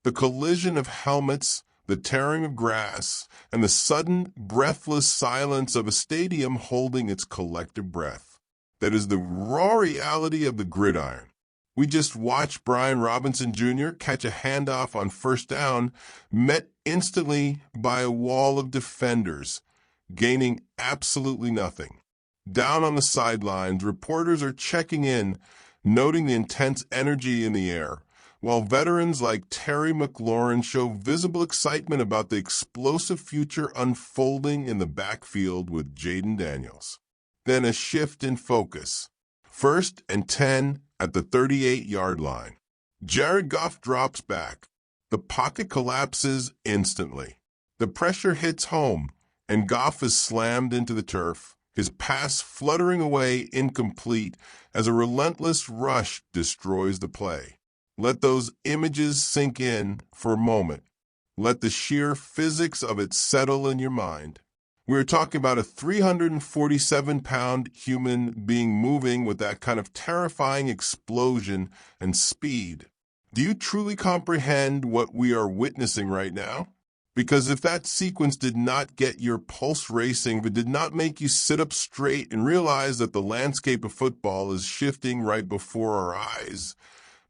The collision of helmets, the tearing of grass, and the sudden, breathless silence of a stadium holding its collective breath. That is the raw reality of the gridiron. We just watched Brian Robinson Jr. catch a handoff on first down, met instantly by a wall of defenders, gaining absolutely nothing. Down on the sidelines, reporters are checking in, noting the intense energy in the air, while veterans like Terry McLaurin show visible excitement about the explosive future unfolding in the backfield with Jaden Daniels. Then a shift in focus. 1st and 10 at the 38-yard line. Jared Goff drops back. The pocket collapses instantly. The pressure hits home, and Goff is slammed into the turf, his pass fluttering away incomplete as a relentless rush destroys the play. Let those images sink in for a moment. Let the sheer physics of it settle in your mind. We're talking about a 347-pound human being moving with that kind of terrifying explosion and speed. Do you truly comprehend what we are witnessing right now? Because if that sequence did not get your pulse racing, if it did not make you sit up straight and realize that the landscape of football is shifting right before our eyes,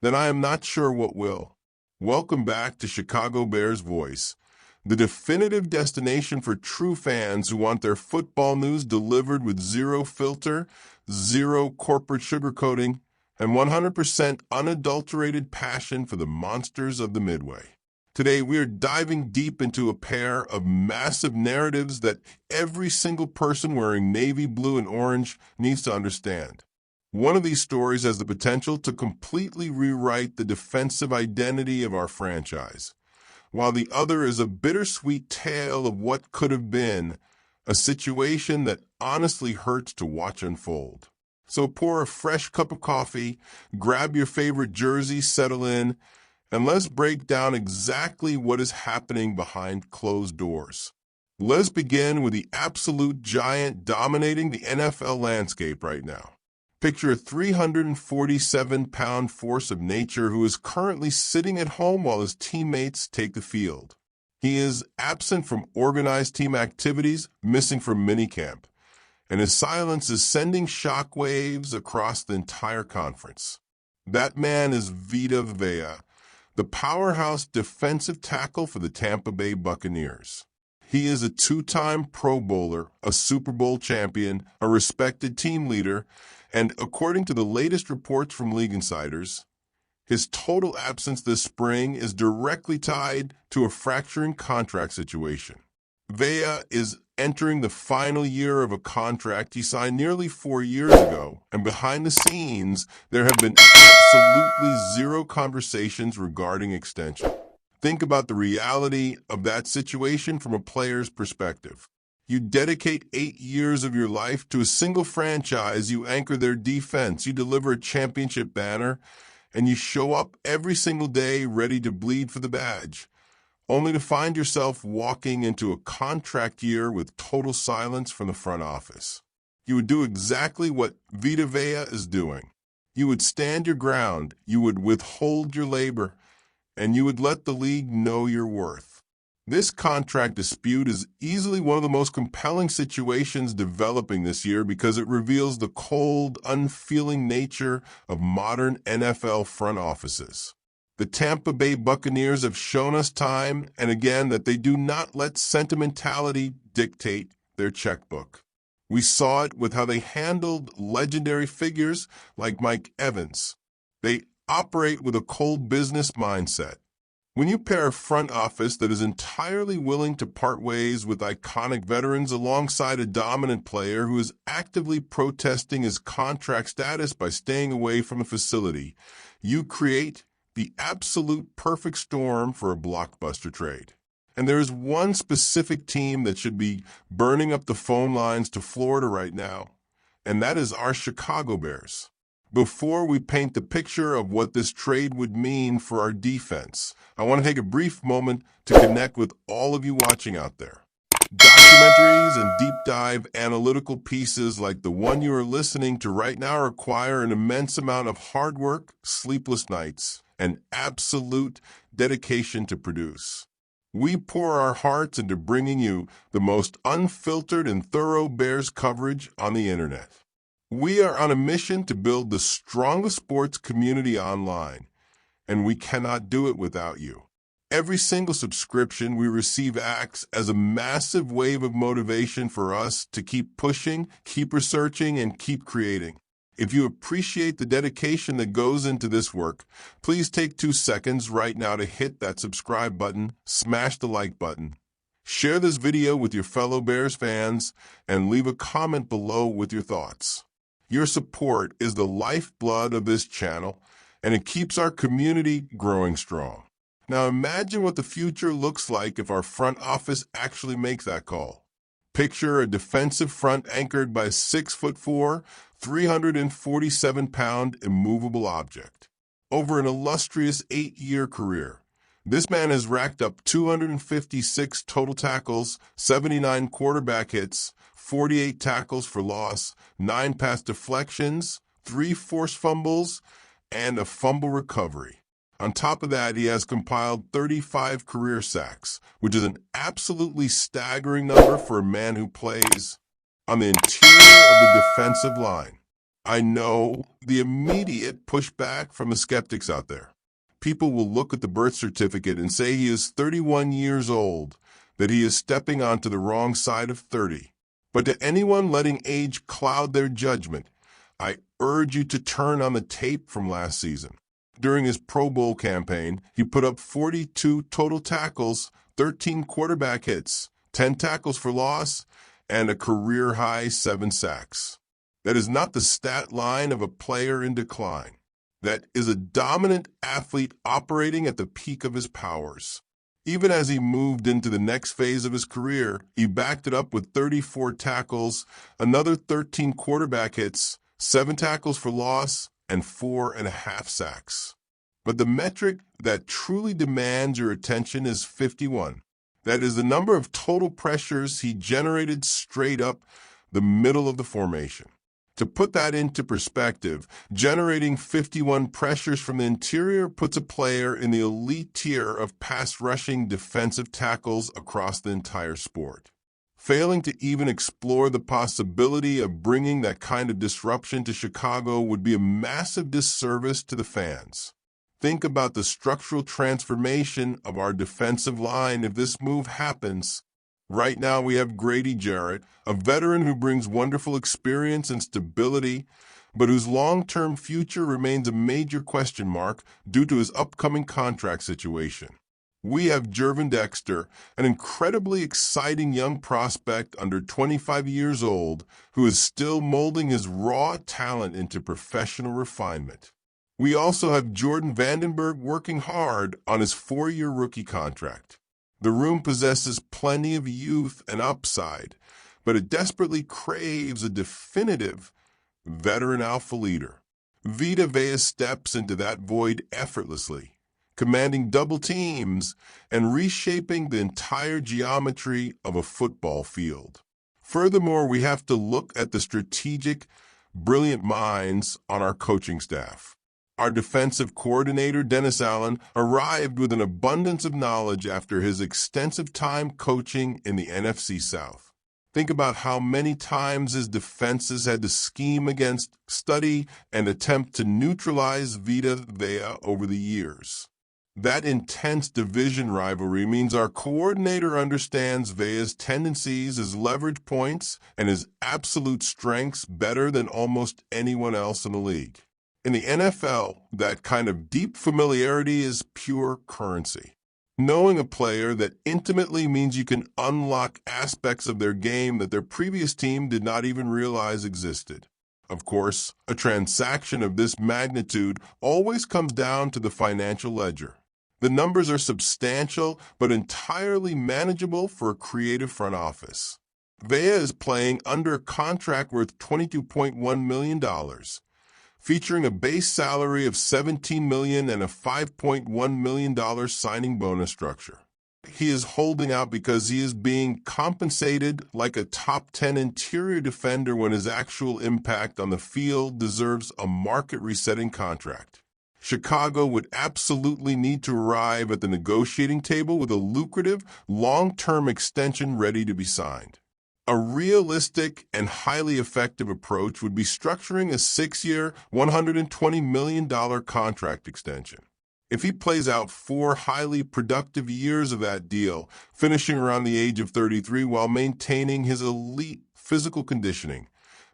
then I am not sure what will. Welcome back to Chicago Bears Voice, the definitive destination for true fans who want their football news delivered with zero filter, zero corporate sugarcoating, and 100% unadulterated passion for the monsters of the Midway. Today, we are diving deep into a pair of massive narratives that every single person wearing navy blue and orange needs to understand. One of these stories has the potential to completely rewrite the defensive identity of our franchise, while the other is a bittersweet tale of what could have been, a situation that honestly hurts to watch unfold. So pour a fresh cup of coffee, grab your favorite jersey, settle in, and let's break down exactly what is happening behind closed doors. Let's begin with the absolute giant dominating the NFL landscape right now. Picture a 347-pound force of nature who is currently sitting at home while his teammates take the field. He is absent from organized team activities, missing from minicamp, and his silence is sending shockwaves across the entire conference. That man is Vita Vea, the powerhouse defensive tackle for the Tampa Bay Buccaneers. He is a two-time Pro Bowler, a Super Bowl champion, a respected team leader, and according to the latest reports from League Insiders, his total absence this spring is directly tied to a fracturing contract situation. Vea is entering the final year of a contract he signed nearly 4 years ago, and behind the scenes, there have been absolutely zero conversations regarding extension. Think about the reality of that situation from a player's perspective. You dedicate 8 years of your life to a single franchise, you anchor their defense, you deliver a championship banner, and you show up every single day ready to bleed for the badge, only to find yourself walking into a contract year with total silence from the front office. You would do exactly what Vita Vea is doing. You would stand your ground, you would withhold your labor, and you would let the league know your worth. This contract dispute is easily one of the most compelling situations developing this year because it reveals the cold, unfeeling nature of modern NFL front offices. The Tampa Bay Buccaneers have shown us time and again that they do not let sentimentality dictate their checkbook. We saw it with how they handled legendary figures like Mike Evans. They operate with a cold business mindset. When you pair a front office that is entirely willing to part ways with iconic veterans alongside a dominant player who is actively protesting his contract status by staying away from a facility, you create the absolute perfect storm for a blockbuster trade. And there is one specific team that should be burning up the phone lines to Florida right now, and that is our Chicago Bears. Before we paint the picture of what this trade would mean for our defense, I want to take a brief moment to connect with all of you watching out there. Documentaries and deep dive analytical pieces like the one you are listening to right now require an immense amount of hard work, sleepless nights, and absolute dedication to produce. We pour our hearts into bringing you the most unfiltered and thorough Bears coverage on the internet. We are on a mission to build the strongest sports community online, and we cannot do it without you. Every single subscription we receive acts as a massive wave of motivation for us to keep pushing, keep researching, and keep creating. If you appreciate the dedication that goes into this work, please take 2 seconds right now to hit that subscribe button, smash the like button, share this video with your fellow Bears fans, and leave a comment below with your thoughts. Your support is the lifeblood of this channel, and it keeps our community growing strong. Now imagine what the future looks like if our front office actually makes that call. Picture a defensive front anchored by a 6'4", 347-pound immovable object. Over an illustrious 8-year career, this man has racked up 256 total tackles, 79 quarterback hits, 48 tackles for loss, 9 pass deflections, 3 forced fumbles, and a fumble recovery. On top of that, he has compiled 35 career sacks, which is an absolutely staggering number for a man who plays on the interior of the defensive line. I know the immediate pushback from the skeptics out there. People will look at the birth certificate and say he is 31 years old, that he is stepping onto the wrong side of 30. But to anyone letting age cloud their judgment, I urge you to turn on the tape from last season. During his Pro Bowl campaign, he put up 42 total tackles, 13 quarterback hits, 10 tackles for loss, and a career-high 7 sacks. That is not the stat line of a player in decline. That is a dominant athlete operating at the peak of his powers. Even as he moved into the next phase of his career, he backed it up with 34 tackles, another 13 quarterback hits, 7 tackles for loss, and 4.5 sacks. But the metric that truly demands your attention is 51. That is the number of total pressures he generated straight up the middle of the formation. To put that into perspective, generating 51 pressures from the interior puts a player in the elite tier of pass-rushing defensive tackles across the entire sport. Failing to even explore the possibility of bringing that kind of disruption to Chicago would be a massive disservice to the fans. Think about the structural transformation of our defensive line if this move happens. Right now we have Grady Jarrett, a veteran who brings wonderful experience and stability, but whose long-term future remains a major question mark due to his upcoming contract situation. We have Gervon Dexter, an incredibly exciting young prospect under 25 years old who is still molding his raw talent into professional refinement. We also have Jordan Vandenberg working hard on his 4-year rookie contract. The room possesses plenty of youth and upside, but it desperately craves a definitive veteran alpha leader. Vita Vea steps into that void effortlessly, commanding double teams and reshaping the entire geometry of a football field. Furthermore, we have to look at the strategic, brilliant minds on our coaching staff. Our defensive coordinator, Dennis Allen, arrived with an abundance of knowledge after his extensive time coaching in the NFC South. Think about how many times his defenses had to scheme against, study, and attempt to neutralize Vita Vea over the years. That intense division rivalry means our coordinator understands Vea's tendencies, his leverage points, and his absolute strengths better than almost anyone else in the league. In the NFL, that kind of deep familiarity is pure currency. Knowing a player that intimately means you can unlock aspects of their game that their previous team did not even realize existed. Of course, a transaction of this magnitude always comes down to the financial ledger. The numbers are substantial, but entirely manageable for a creative front office. Vea is playing under a contract worth $22.1 million, featuring a base salary of $17 million and a $5.1 million signing bonus structure. He is holding out because he is being compensated like a top 10 interior defender when his actual impact on the field deserves a market-resetting contract. Chicago would absolutely need to arrive at the negotiating table with a lucrative, long-term extension ready to be signed. A realistic and highly effective approach would be structuring a 6-year, $120 million contract extension. If he plays out 4 highly productive years of that deal, finishing around the age of 33 while maintaining his elite physical conditioning,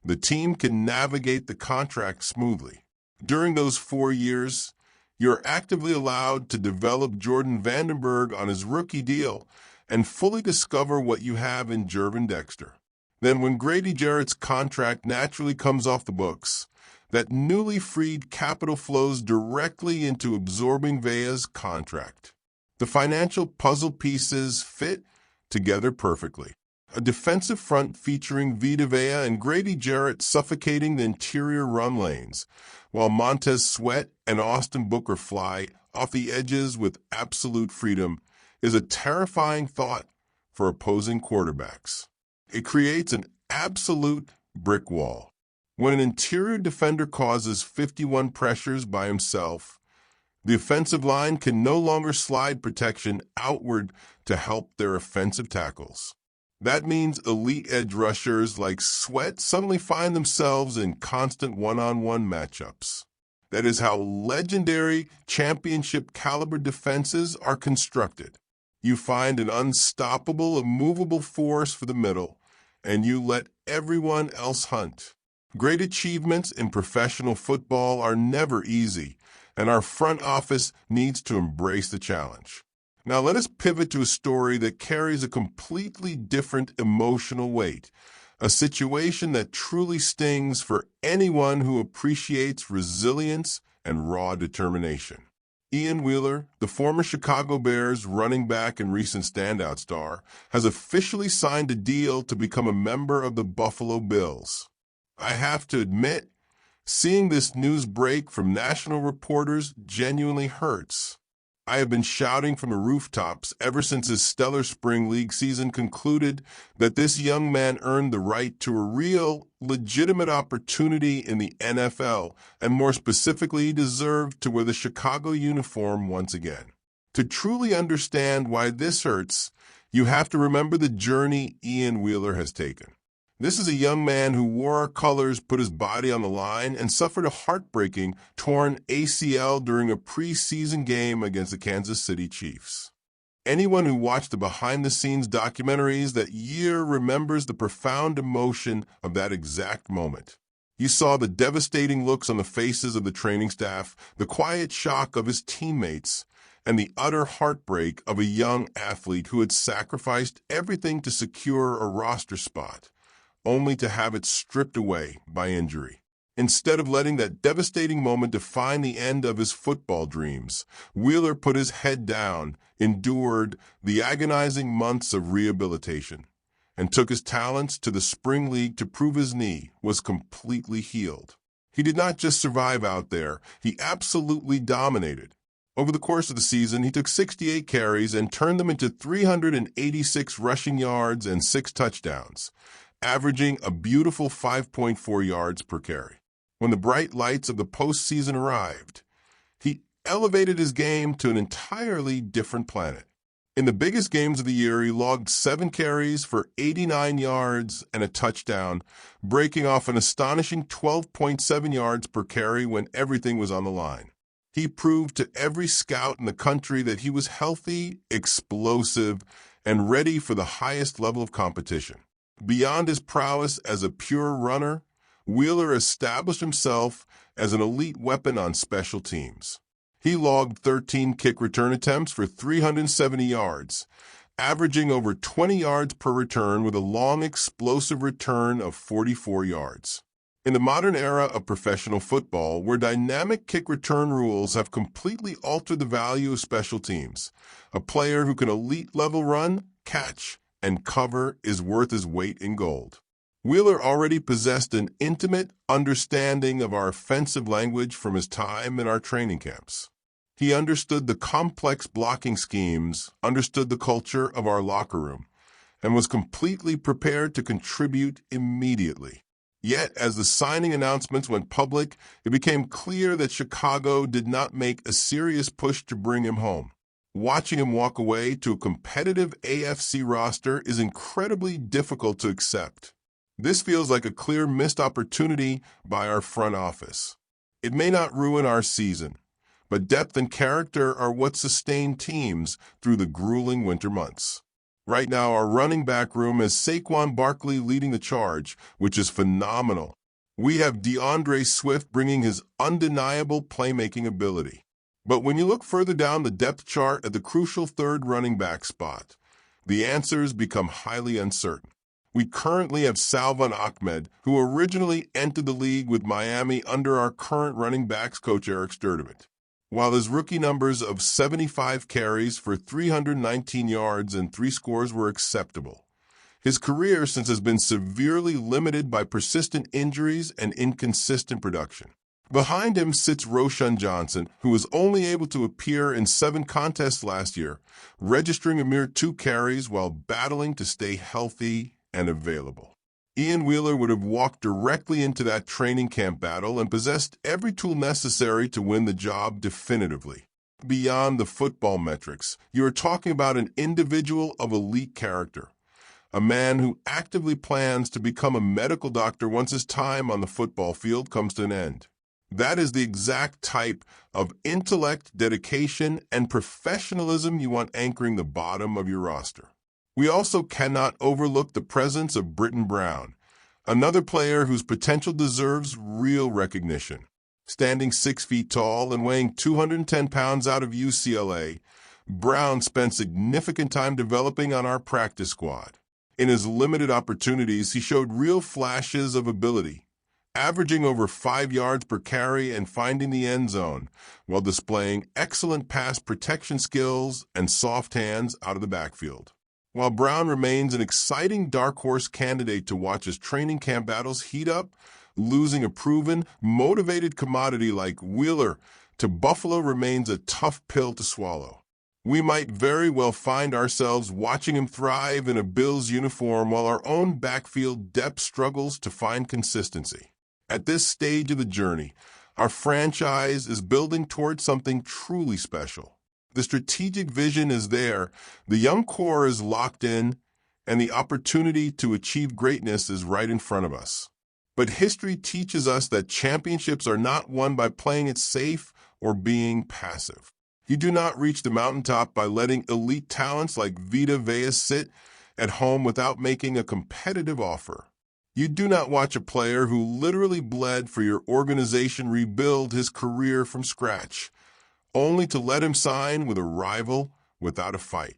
the team can navigate the contract smoothly. During those 4 years, you're actively allowed to develop Jordan Vandenberg on his rookie deal and fully discover what you have in Gervon Dexter. Then when Grady Jarrett's contract naturally comes off the books, that newly freed capital flows directly into absorbing Vea's contract. The financial puzzle pieces fit together perfectly. A defensive front featuring Vita Vea and Grady Jarrett suffocating the interior run lanes, while Montez Sweat and Austin Booker fly off the edges with absolute freedom, is a terrifying thought for opposing quarterbacks. It creates an absolute brick wall. When an interior defender causes 51 pressures by himself, the offensive line can no longer slide protection outward to help their offensive tackles. That means elite edge rushers like Sweat suddenly find themselves in constant one-on-one matchups. That is how legendary championship-caliber defenses are constructed. You find an unstoppable, immovable force for the middle, and you let everyone else hunt. Great achievements in professional football are never easy, and our front office needs to embrace the challenge. Now let us pivot to a story that carries a completely different emotional weight, a situation that truly stings for anyone who appreciates resilience and raw determination. Ian Wheeler, the former Chicago Bears running back and recent standout star, has officially signed a deal to become a member of the Buffalo Bills. I have to admit, seeing this news break from national reporters genuinely hurts. I have been shouting from the rooftops ever since his stellar spring league season concluded that this young man earned the right to a real, legitimate opportunity in the NFL, and more specifically, he deserved to wear the Chicago uniform once again. To truly understand why this hurts, you have to remember the journey Ian Wheeler has taken. This is a young man who wore our colors, put his body on the line, and suffered a heartbreaking torn ACL during a preseason game against the Kansas City Chiefs. Anyone who watched the behind-the-scenes documentaries that year remembers the profound emotion of that exact moment. You saw the devastating looks on the faces of the training staff, the quiet shock of his teammates, and the utter heartbreak of a young athlete who had sacrificed everything to secure a roster spot, only to have it stripped away by injury. Instead of letting that devastating moment define the end of his football dreams, Wheeler put his head down, endured the agonizing months of rehabilitation, and took his talents to the spring league to prove his knee was completely healed. He did not just survive out there, he absolutely dominated. Over the course of the season, he took 68 carries and turned them into 386 rushing yards and 6 touchdowns, averaging a beautiful 5.4 yards per carry. When the bright lights of the postseason arrived, he elevated his game to an entirely different planet. In the biggest games of the year, he logged 7 carries for 89 yards and a touchdown, breaking off an astonishing 12.7 yards per carry when everything was on the line. He proved to every scout in the country that he was healthy, explosive, and ready for the highest level of competition. Beyond his prowess as a pure runner, Wheeler established himself as an elite weapon on special teams. He logged 13 kick return attempts for 370 yards, averaging over 20 yards per return with a long, explosive return of 44 yards. In the modern era of professional football, where dynamic kick return rules have completely altered the value of special teams, a player who can elite-level run, catch, and cover is worth his weight in gold. Wheeler already possessed an intimate understanding of our offensive language from his time in our training camps. He understood the complex blocking schemes, understood the culture of our locker room, and was completely prepared to contribute immediately. Yet, as the signing announcements went public, it became clear that Chicago did not make a serious push to bring him home. Watching him walk away to a competitive AFC roster is incredibly difficult to accept. This feels like a clear missed opportunity by our front office. It may not ruin our season, but depth and character are what sustain teams through the grueling winter months. Right now, our running back room has Saquon Barkley leading the charge, which is phenomenal. We have DeAndre Swift bringing his undeniable playmaking ability. But when you look further down the depth chart at the crucial third running back spot, the answers become highly uncertain. We currently have Salvon Ahmed, who originally entered the league with Miami under our current running backs coach Eric Sturdivant. While his rookie numbers of 75 carries for 319 yards and 3 scores were acceptable, his career since has been severely limited by persistent injuries and inconsistent production. Behind him sits Roschon Johnson, who was only able to appear in 7 contests last year, registering a mere 2 carries while battling to stay healthy and available. Ian Wheeler would have walked directly into that training camp battle and possessed every tool necessary to win the job definitively. Beyond the football metrics, you are talking about an individual of elite character, a man who actively plans to become a medical doctor once his time on the football field comes to an end. That is the exact type of intellect, dedication, and professionalism you want anchoring the bottom of your roster. We also cannot overlook the presence of Britton Brown, another player whose potential deserves real recognition. Standing 6 feet tall and weighing 210 pounds out of UCLA, Brown spent significant time developing on our practice squad. In his limited opportunities, he showed real flashes of ability, averaging over 5 yards per carry and finding the end zone, while displaying excellent pass protection skills and soft hands out of the backfield. While Brown remains an exciting dark horse candidate to watch as training camp battles heat up, losing a proven, motivated commodity like Wheeler to Buffalo remains a tough pill to swallow. We might very well find ourselves watching him thrive in a Bills uniform while our own backfield depth struggles to find consistency. At this stage of the journey, our franchise is building towards something truly special. The strategic vision is there, the young core is locked in, and the opportunity to achieve greatness is right in front of us. But history teaches us that championships are not won by playing it safe or being passive. You do not reach the mountaintop by letting elite talents like Vita Vea sit at home without making a competitive offer. You do not watch a player who literally bled for your organization rebuild his career from scratch, only to let him sign with a rival without a fight.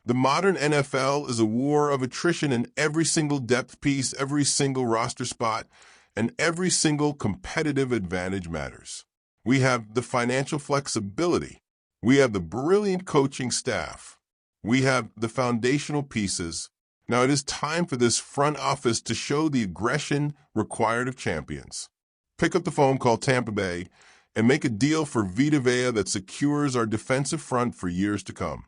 The modern NFL is a war of attrition in every single depth piece, every single roster spot, and every single competitive advantage matters. We have the financial flexibility. We have the brilliant coaching staff. We have the foundational pieces. Now it is time for this front office to show the aggression required of champions. Pick up the phone, call Tampa Bay, and make a deal for Vita Vea that secures our defensive front for years to come.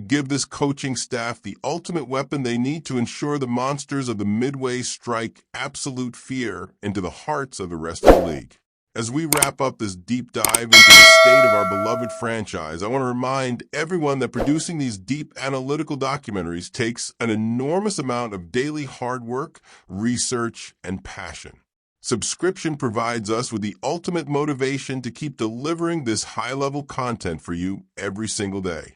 Give this coaching staff the ultimate weapon they need to ensure the monsters of the Midway strike absolute fear into the hearts of the rest of the league. As we wrap up this deep dive into the state of our beloved franchise, I want to remind everyone that producing these deep analytical documentaries takes an enormous amount of daily hard work, research, and passion. Subscription provides us with the ultimate motivation to keep delivering this high-level content for you every single day.